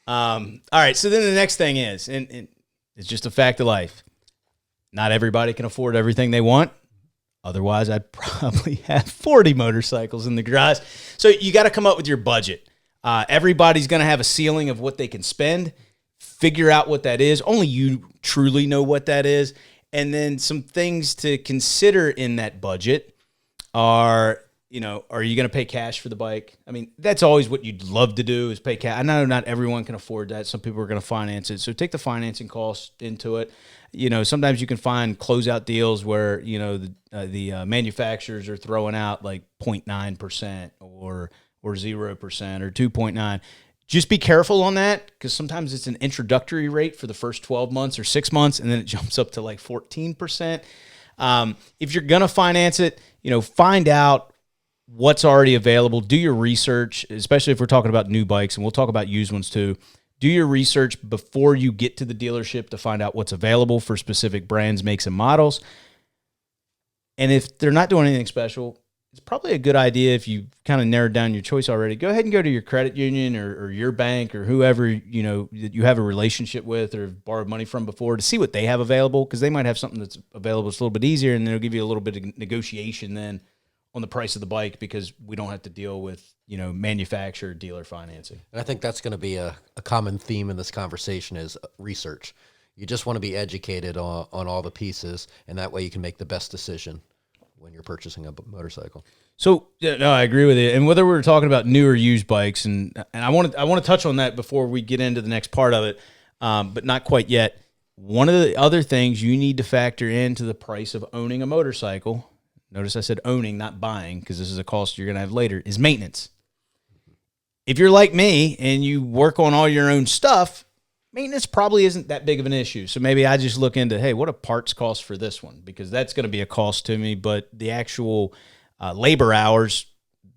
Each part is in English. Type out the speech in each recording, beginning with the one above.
All right, so then the next thing is, and it's just a fact of life. Not everybody can afford everything they want. Otherwise, I'd probably have 40 motorcycles in the garage. So you got to come up with your budget. Everybody's going to have a ceiling of what they can spend. Figure out what that is. Only you truly know what that is. And then some things to consider in that budget are, are you going to pay cash for the bike? I mean, that's always what you'd love to do is pay cash. I know not everyone can afford that. Some people are going to finance it. So take the financing cost into it. Sometimes you can find closeout deals where, the manufacturers are throwing out like 0.9% or 0% or 2.9. Just be careful on that because sometimes it's an introductory rate for the first 12 months or 6 months, and then it jumps up to like 14%. If you're going to finance it, find out what's already available. Do your research, especially if we're talking about new bikes, and we'll talk about used ones too. Do your research before you get to the dealership to find out what's available for specific brands, makes, and models. And if they're not doing anything special, it's probably a good idea if you kind of narrowed down your choice already. Go ahead and go to your credit union or your bank or whoever that you have a relationship with or have borrowed money from before to see what they have available because they might have something that's available that's a little bit easier, and they'll give you a little bit of negotiation then on the price of the bike because we don't have to deal with manufacturer dealer financing. And I think that's going to be a common theme in this conversation is research. You just want to be educated on all the pieces, and that way you can make the best decision when you're purchasing a motorcycle. So, no, I agree with you. And whether we're talking about new or used bikes, and I want to touch on that before we get into the next part of it, but not quite yet. One of the other things you need to factor into the price of owning a motorcycle, notice I said owning, not buying, because this is a cost you're going to have later, is maintenance. If you're like me and you work on all your own stuff, maintenance probably isn't that big of an issue. So maybe I just look into, hey, what a parts cost for this one? Because that's going to be a cost to me. But the actual labor hours,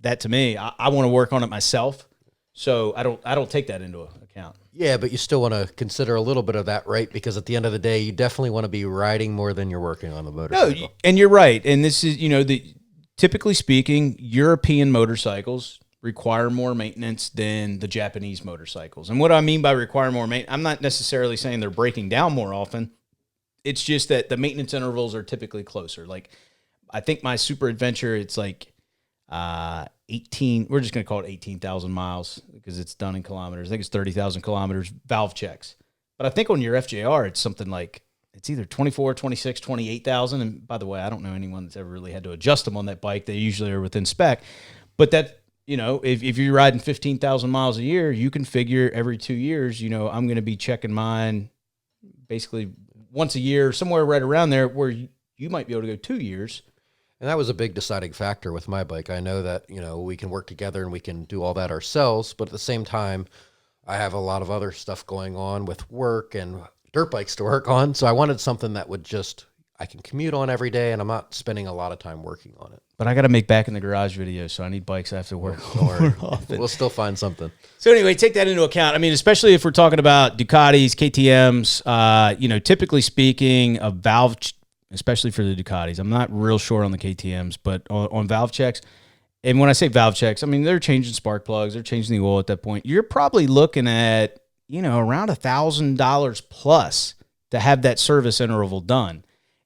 that to me, I want to work on it myself. So I don't take that into account. Yeah, but you still want to consider a little bit of that, right? Because at the end of the day, you definitely want to be riding more than you're working on the motorcycle. No, and you're right. And this is, typically speaking, European motorcycles require more maintenance than the Japanese motorcycles. And what I mean by require more maintenance, I'm not necessarily saying they're breaking down more often. It's just that the maintenance intervals are typically closer. Like, I think my Super Adventure, it's like 18, we're just going to call it 18,000 miles because it's done in kilometers. I think it's 30,000 kilometers, valve checks. But I think on your FJR, it's something like, it's either 24, 26, 28,000. And by the way, I don't know anyone that's ever really had to adjust them on that bike. They usually are within spec. But that, if you're riding 15,000 miles a year, you can figure every 2 years, I'm going to be checking mine basically once a year, somewhere right around there where you might be able to go 2 years. And that was a big deciding factor with my bike. I know that, we can work together and we can do all that ourselves, but at the same time, I have a lot of other stuff going on with work and dirt bikes to work on. So I wanted something that would I can commute on every day and I'm not spending a lot of time working on it. But I got to make back in the garage videos, so I need bikes I have to work on. We'll still find something. So anyway, take that into account. I mean, especially if we're talking about Ducatis, KTMs, typically speaking, a valve, especially for the Ducatis. I'm not real sure on the KTMs, but on valve checks, and when I say valve checks, I mean, they're changing spark plugs, they're changing the oil at that point. You're probably looking at, around $1,000 plus to have that service interval done.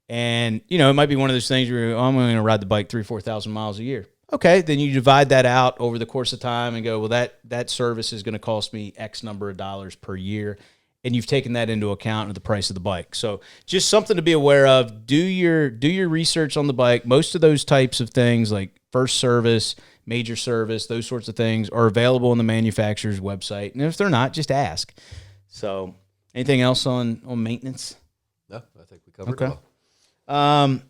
And, it might be one of those things where I'm going to ride the bike 3,000 to 4,000 miles a year. Okay, then you divide that out over the course of time and go, well, that service is going to cost me X number of dollars per year. And you've taken that into account in the price of the bike. So just something to be aware of. Do your research on the bike. Most of those types of things like first service, major service, those sorts of things are available on the manufacturer's website. And if they're not, just ask. So anything else on maintenance? No, I think we covered it all.